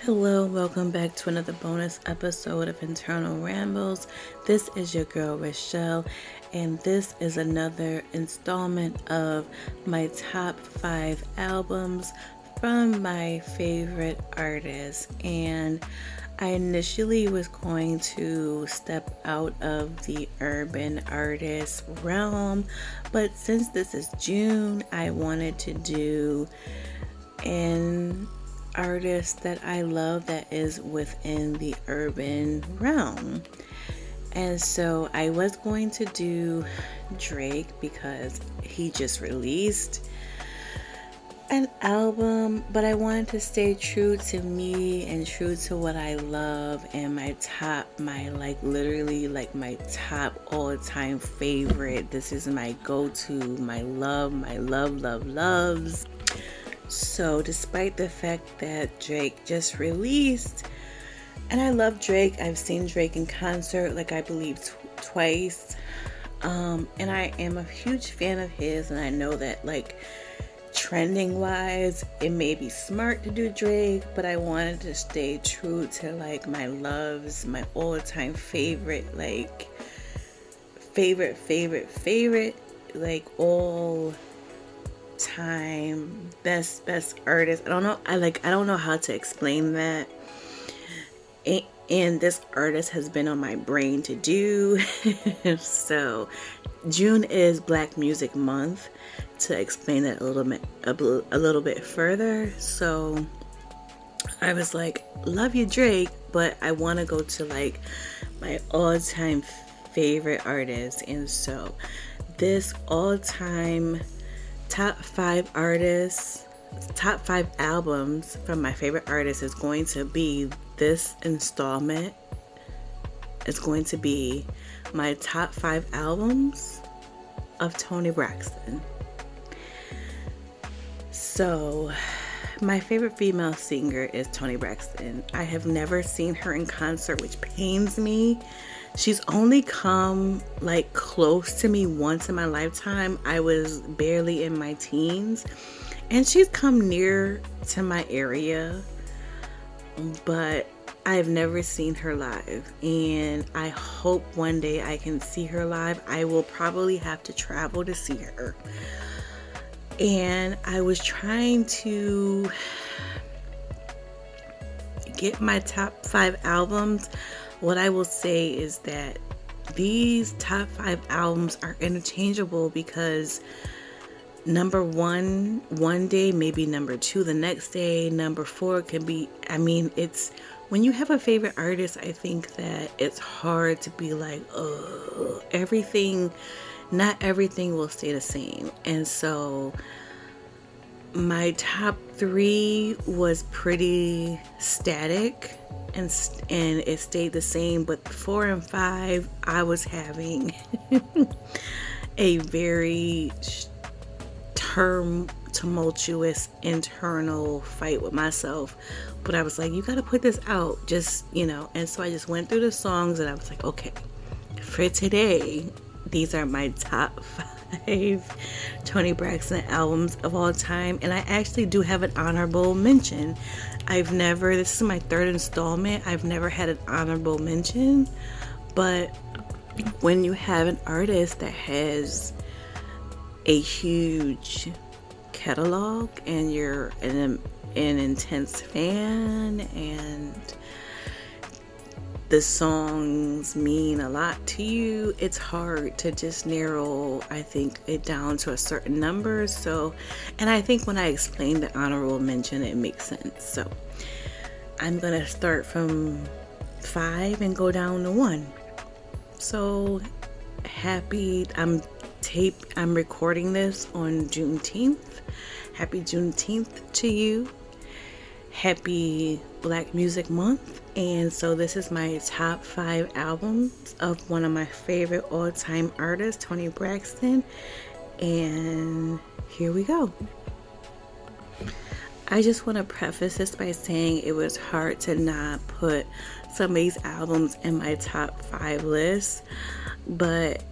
Hello, welcome back to another bonus episode of Internal Rambles. This is your girl Rochelle, and this is another installment of my top 5 albums from my favorite artists. And I initially was going to step out of the urban artist realm, but since this is June, I wanted to do an artist that I love that is within the urban realm. And so I was going to do Drake because he just released an album, but I wanted to stay true to me and true to what I love and my top all-time favorite. This is my go-to, my loves. So despite the fact that Drake just released, and I love Drake, I've seen Drake in concert, I believe twice, and I am a huge fan of his, and I know that trending wise it may be smart to do Drake, but I wanted to stay true to my loves, my all-time favorite, all time best artist. I don't know how to explain that, and this artist has been on my brain to do. So June is Black Music Month, to explain that a little bit further. So I was like, love you Drake, but I want to go to my all-time favorite artist. And so this all-time top 5 albums from my favorite artists is going to be this installment. It's going to be my top 5 albums of Toni Braxton. So my favorite female singer is Toni Braxton. I have never seen her in concert, which pains me. She's only come close to me once in my lifetime. I was barely in my teens, and she's come near to my area, but I've never seen her live, and I hope one day I can see her live. I will probably have to travel to see her. And I was trying to get my top 5 albums. What I will say is that these top 5 albums are interchangeable, because number 1 one day, maybe number 2 the next day, number 4 can be, it's when you have a favorite artist, I think that it's hard to be not everything will stay the same. And so my top 3 was pretty static, and it stayed the same, but 4 and 5 I was having a very tumultuous internal fight with myself. But I was like, you gotta put this out, and so I just went through the songs, and I was like, okay, for today, these are my top 5 Toni Braxton albums of all time. And I actually do have an honorable mention. This is my 3rd installment. I've never had an honorable mention, but when you have an artist that has a huge catalog and you're an intense fan and the songs mean a lot to you, it's hard to just narrow, I think, it down to a certain number. So, and I think when I explain the honorable mention, it makes sense. So I'm gonna start from 5 and go down to 1. So I'm recording this on Juneteenth. Happy Juneteenth to you. Happy Black Music Month. And so this is my top 5 albums of one of my favorite all-time artists, Toni Braxton. And here we go. I just want to preface this by saying it was hard to not put some of these albums in my top 5 list, but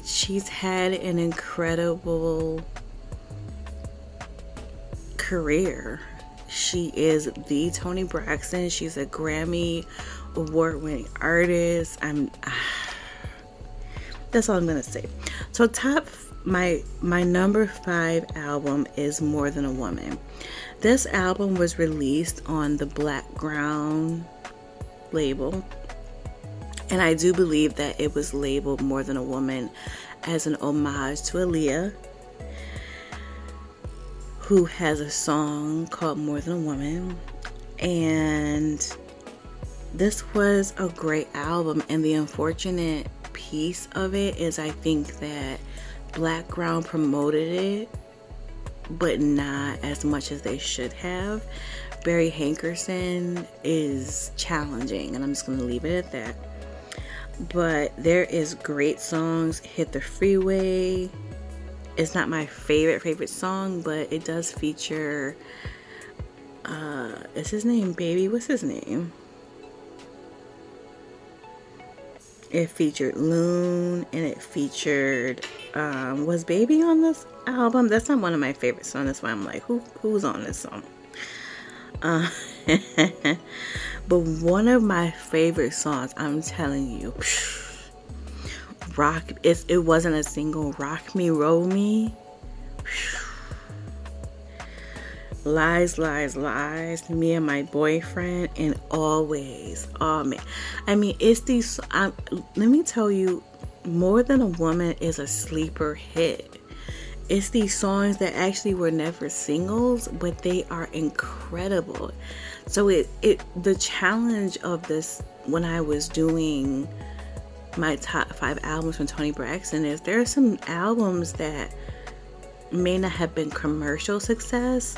she's had an incredible career. She is the Toni Braxton. She's a Grammy award-winning artist. That's all I'm gonna say. So my number 5 album is More Than a Woman. This album was released on the Black Ground label, and I do believe that it was labeled More Than a Woman as an homage to Aaliyah, who has a song called More Than a Woman. And this was a great album, and the unfortunate piece of it is I think that Black Ground promoted it, but not as much as they should have. Barry Hankerson is challenging, and I'm just going to leave it at that. But there is great songs. Hit the Freeway. It's not my favorite song, but it does feature, is his name Baby? What's his name? It featured Loon, and it featured, was Baby on this album? That's not one of my favorite songs. That's why I'm like, who's on this song? But one of my favorite songs, I'm telling you, it wasn't a single. Rock Me, Roll Me. Lies, Lies, Lies. Me and My Boyfriend, and Always. Oh man, I mean, it's these. Let me tell you, More Than a Woman is a sleeper hit. It's these songs that actually were never singles, but they are incredible. So the challenge of this, when I was doing my top 5 albums from Toni Braxton, is there are some albums that may not have been commercial success,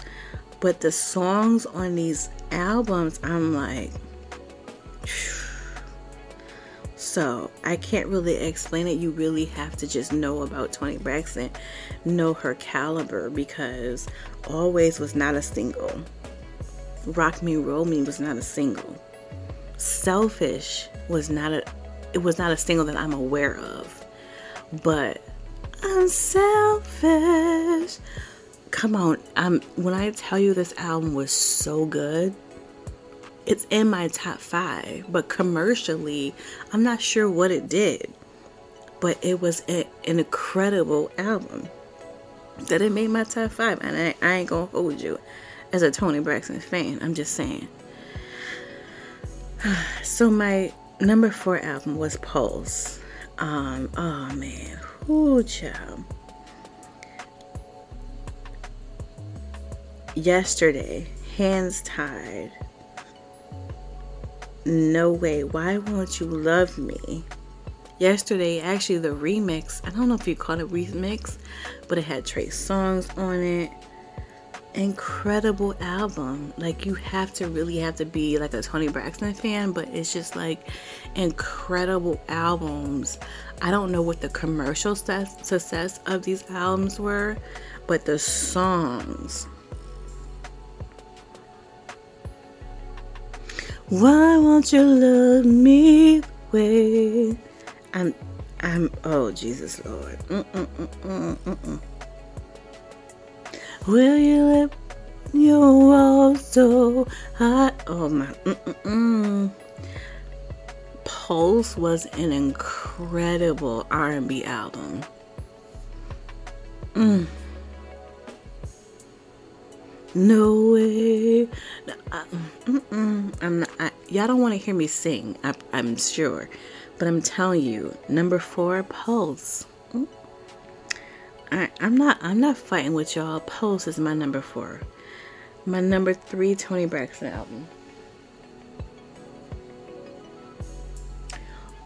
but the songs on these albums, I'm like, phew. So I can't really explain it. You really have to just know about Toni Braxton, know her caliber, because Always was not a single. Rock Me, Roll Me was not a single. Selfish was not a single that I'm aware of. But I'm selfish. Come on, when I tell you this album was so good, it's in my top 5, but commercially, I'm not sure what it did, but it was an incredible album that it made my top 5, and I ain't gonna hold you as a Toni Braxton fan. I'm just saying. So my number 4 album was Pulse. Oh man, ooh child. Yesterday, Hands Tied. No Way, Why Won't You Love Me. Yesterday, actually the remix, I don't know if you call it remix, but it had Trey Songz on it. Incredible album. Like, you have to be like a Toni Braxton fan, but it's just like incredible albums. I don't know what the commercial success of these albums were, but the songs. Why won't you love me? Wait, oh Jesus Lord. Will you let your walls so high? Oh my. Pulse was an incredible R&B album. No way. I'm not. Y'all don't want to hear me sing, I'm sure, but I'm telling you, number 4, Pulse. I'm not fighting with y'all. Pulse is my number 4. My number 3 Toni Braxton album.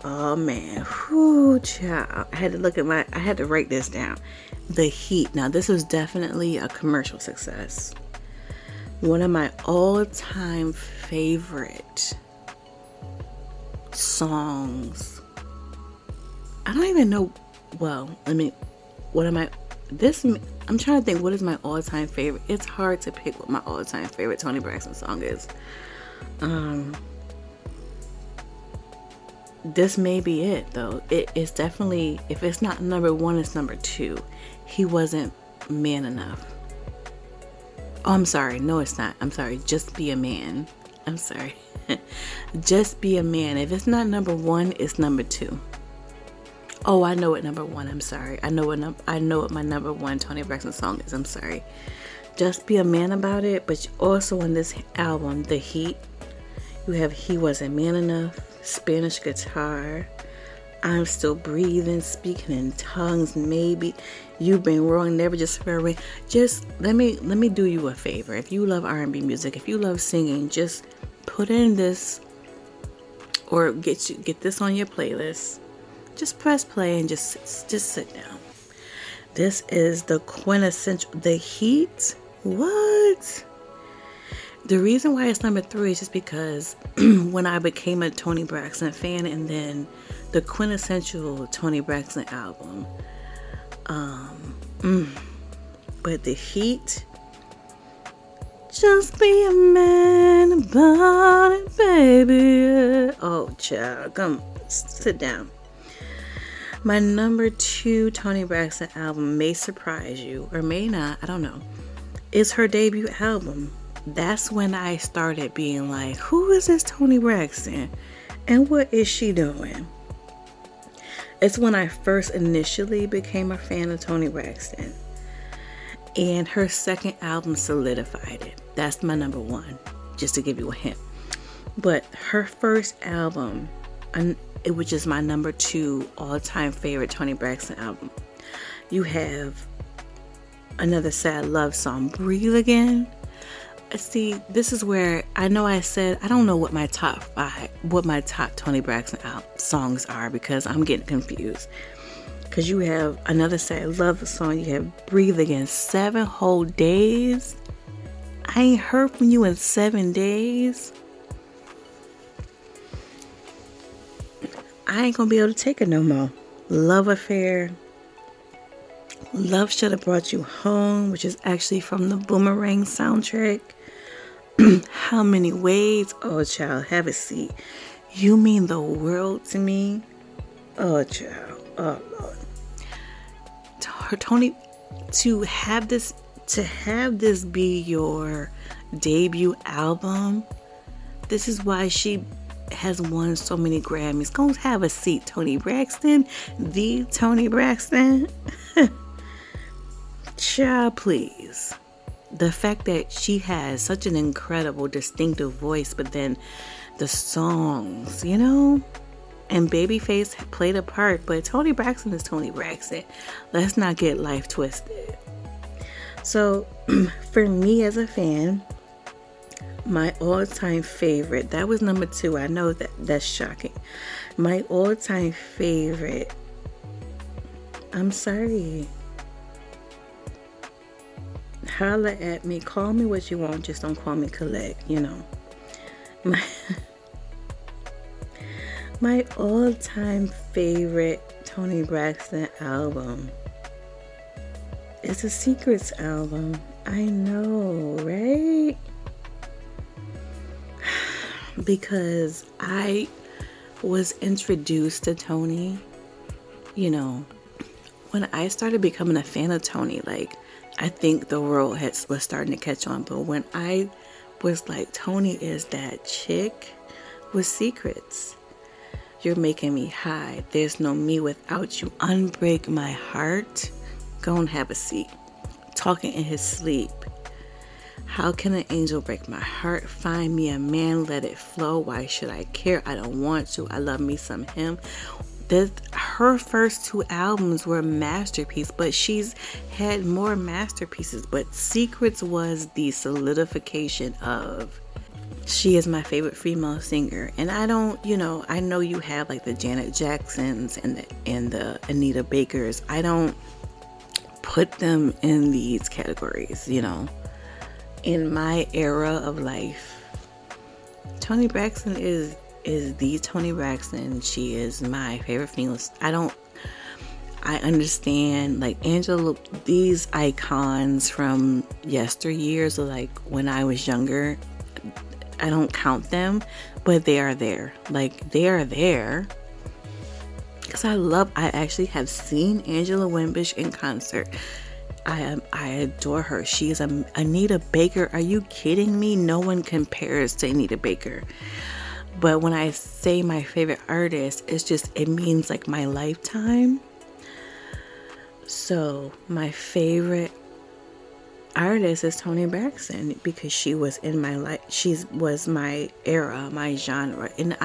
Oh man, whoo, child. I had to write this down. The Heat. Now this was definitely a commercial success. One of my all-time favorite songs. I don't even know. Well, I mean, I'm trying to think, what is my all-time favorite? It's hard to pick what my all-time favorite Toni Braxton song is. This may be it, though. It's definitely, if it's not number 1, it's number 2. He Wasn't Man Enough. Oh, I'm sorry. No, it's not. I'm sorry. Just Be a Man. I'm sorry. Just Be a Man. If it's not number 1, it's number 2. Oh, I know what number 1. I'm sorry. I know what my number 1 Toni Braxton song is. I'm sorry. Just Be a Man about it. But also on this album, The Heat, you have He Wasn't Man Enough, Spanish Guitar, I'm Still Breathing, Speaking in Tongues, Maybe, You've Been Wrong, Never Just Far Away. Just let me do you a favor. If you love R&B music, if you love singing, just put in this, or get this on your playlist. Just press play and just sit down. This is the quintessential. The Heat. What? The reason why it's number 3 is just because when I became a Toni Braxton fan, and then the quintessential Toni Braxton album. But The Heat. Just be a man about it, baby. Oh, child, come sit down. My number 2 Toni Braxton album may surprise you, or may not, I don't know. It's her debut album. That's when I started being like, who is this Toni Braxton? And what is she doing? It's when I first initially became a fan of Toni Braxton. And her second album solidified it. That's my number 1, just to give you a hint. But her first album, which is my number 2 all-time favorite Toni Braxton album. You have Another Sad Love Song, Breathe Again. See, this is where I know I said I don't know what my top Toni Braxton songs are, because I'm getting confused. Because you have Another Sad Love Song, you have Breathe Again, 7 whole days. I ain't heard from you in 7 days. I ain't gonna be able to take it no more. Love Affair, Love Should Have Brought You Home, which is actually from the Boomerang soundtrack. How Many Ways? Oh, child, have a seat. You Mean the World to Me. Oh, child. Oh, Lord. Toni, to have this be your debut album, this is why she has won so many Grammys. Go have a seat, Toni Braxton. The Toni Braxton. Child, please. The fact that she has such an incredible, distinctive voice, but then the songs, you know? And Babyface played a part, but Toni Braxton is Toni Braxton. Let's not get life twisted. So, for me as a fan, my all-time favorite, that was number 2. I know that's shocking. My all-time favorite, I'm sorry. Holla at me. Call me what you want. Just don't call me collect, you know. My all-time favorite Toni Braxton album is a Secrets album. I know, right? Because I was introduced to Toni, you know, when I started becoming a fan of Toni, like, I think the world was starting to catch on. But when I was like, Toni is that chick with Secrets. You're Making Me High. There's No Me Without You. Unbreak My Heart. Go and have a seat. Talking in His Sleep. How Can an Angel Break My Heart? Find Me a Man. Let It Flow. Why Should I Care? I Don't Want to. I Love Me Some Him. Her first 2 albums were masterpieces, but she's had more masterpieces. But Secrets was the solidification of, she is my favorite female singer. And I don't, you know, I know you have like the Janet Jacksons and the Anita Bakers. I don't put them in these categories, you know. In my era of life, Toni Braxton is the Toni Braxton. She is my favorite female. I understand, like, Angela, these icons from yesteryears, or like when I was younger, I don't count them, but they are there. Like, they are there. Because I actually have seen Angela Winbush in concert. I adore her. She is Anita Baker. Are you kidding me? No one compares to Anita Baker. But when I say my favorite artist, it means like my lifetime. So my favorite artist is Toni Braxton because she was in my life. She was my era, my genre. And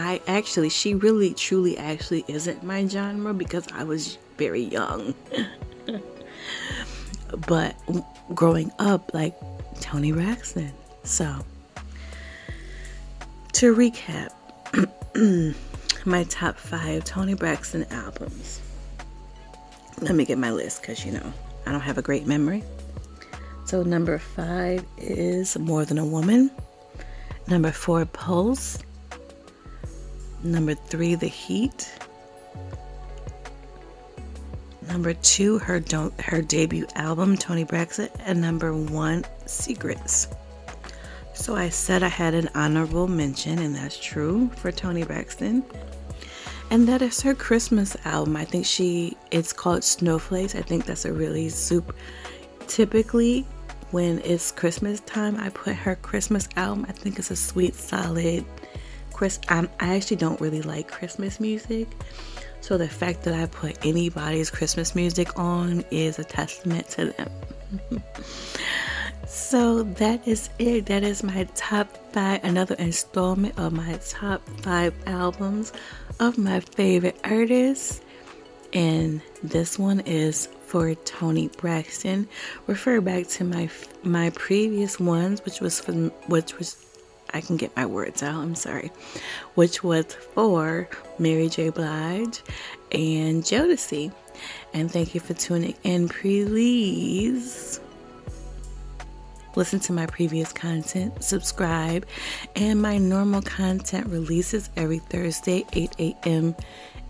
she really, truly actually isn't my genre because I was very young. But growing up, like Toni Braxton. So, to recap, my top 5 Toni Braxton albums. Let me get my list because, I don't have a great memory. So, number 5 is More Than a Woman. Number 4, Pulse. Number 3, The Heat. Number 2, her debut album, Toni Braxton. And number 1, Secrets. So I said I had an honorable mention, and that's true, for Toni Braxton. And that is her Christmas album. I think it's called Snowflakes. I think that's a really typically when it's Christmas time, I put her Christmas album. I think it's a sweet, solid I actually don't really like Christmas music. So the fact that I put anybody's Christmas music on is a testament to them. So that is it. That is my top 5, another installment of my top 5 albums of my favorite artists. And this one is for Toni Braxton. Refer back to my previous ones, which was I can get my words out, I'm sorry, which was for Mary J. Blige and Jodeci. And thank you for tuning in. Please listen to my previous content, subscribe, and my normal content releases every Thursday, 8 a.m.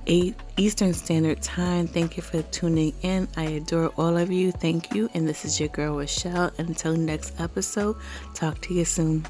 8 Eastern Standard Time. Thank you for tuning in. I adore all of you. Thank you. And this is your girl, Rochelle. Until next episode, talk to you soon.